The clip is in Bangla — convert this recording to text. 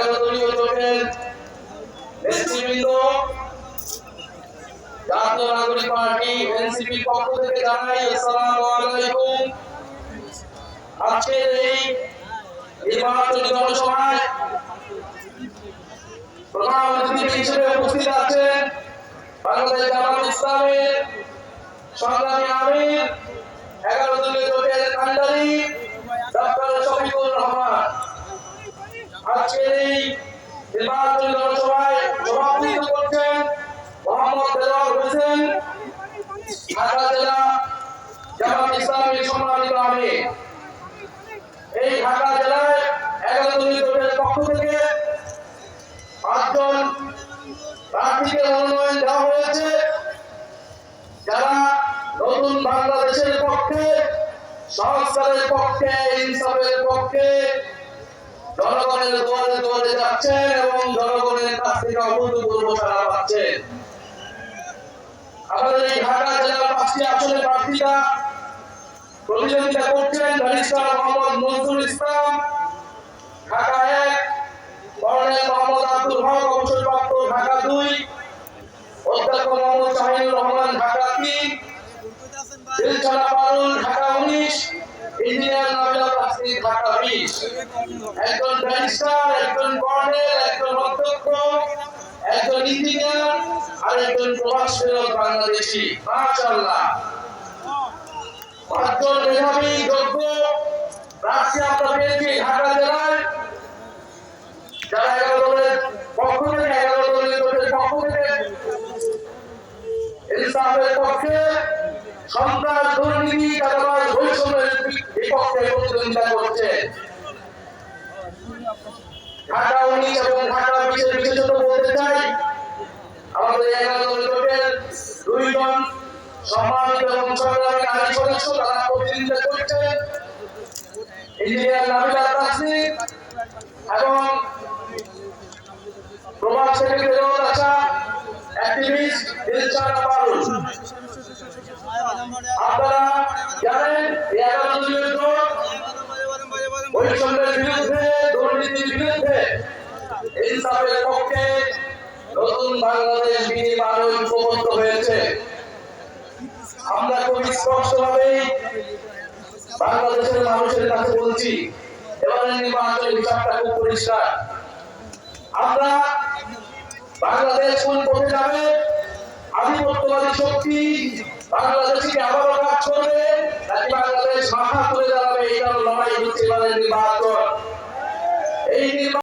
11 দলীয় জোটের নেতৃবৃন্দ জাতীয় নাগরিক পার্টি এনসিপির পক্ষ থেকে জানাই আসসালামু আলাইকুম। আজকের এই নির্বাচনী জনসভায় প্রধান অতিথি হিসেবে উপস্থিত আছেন বাংলাদেশ জামাত ইসলামের সংগ্রামী আমির 11 দলীয় জোটের কান্ডারি ডক্টর শফিকুর রহমান। আজকের এই নির্বাচনী জনসভায় সভাপতিত্ব করছেন মোহাম্মদ দেলোয়ার হোসেন, ঢাকা জেলা জামাত ইসলামের সম্মানিত আমির। এই ঢাকা জেলায় 11 দলীয় জোটের পক্ষ থেকে 5 জন প্রার্থীকে মনোনয়ন দেওয়া হয়েছে, যারা নতুন বাংলাদেশের পক্ষে, সংস্কারের পক্ষে, ইনসাফের পক্ষে জনগণের দুয়ারে দুয়ারে যাচ্ছেন এবং জনগণের কাছ থেকে অভূতপূর্ব সাড়া পাচ্ছেন। আমাদের এই ঢাকা জেলার 5টি আসনে প্রার্থীরা প্রতিযোগিতা করছেন ব্যারিস্টার মোহাম্মদ নজরুল ইসলাম ঢাকা 1, কর্নেল মোহাম্মদ আব্দুল হক অবসরপ্রাপ্ত ঢাকা 2, অধ্যক্ষ মোহাম্মদ শাহিনুর রহমান ঢাকা 3, দিলছানা পারুল ঢাকা 19, ইঞ্জিনিয়ার নাবিলা তাসনিম ঢাকা 20। একজন ব্যারিস্টার, একজন কর্নেল, একজন অধ্যক্ষ, একজন ইঞ্জিনিয়ার আর একজন প্রবাসী বাংলাদেশি। মাশাআল্লাহ, 5 জন মেধাবী যোগ্য প্রার্থী আমরা পেয়েছি ঢাকা জেলায়, যারা 11 দলের পক্ষ থেকে, 11 দলীয় জোটের পক্ষ থেকে ইনসাফের পক্ষে, সন্ত্রাস, দুর্নীতি, চাঁদাবাজ, বৈষম্যের বিপক্ষে প্রতিদ্বন্দ্বিতা করছে। ঢাকা 19 এবং ঢাকা 20 এর বিশেষত বলতে চাই, আমাদের 11 দলীয় জোটের 2 জন সম্মানিত এবং সংগ্রামী নারী সদস্য তারা প্রতিদ্বন্দ্বিতা করছেন, ইঞ্জিনিয়ার নাবিলা তাসনিম এবং প্রবাস থেকে ফেরত আসা অ্যাক্টিভিস্ট দিলছানা পারুল। আপনারা জানেন 11 দলীয় জোট বৈষম্যের বিরুদ্ধে, দুর্নীতির বিরুদ্ধে, ইনসাফের পক্ষে নতুন বাংলাদেশ বিনির্মাণে ঐক্যবদ্ধ হয়েছে। আমরা খুব স্পষ্টভাবেই বাংলাদেশের মানুষের কাছে বলছি, এবারের নির্বাচনের হিসাবটা খুব পরিষ্কার। আমরা বাংলাদেশ কোন পথে যাবে, আধিপত্যবাদী শক্তি বাংলাদেশকে আবারও কাজ করবে নাকি বাংলাদেশ মাথা তুলে দাঁড়াবে, এইটার লড়াই হচ্ছে এবারের নির্বাচন। এই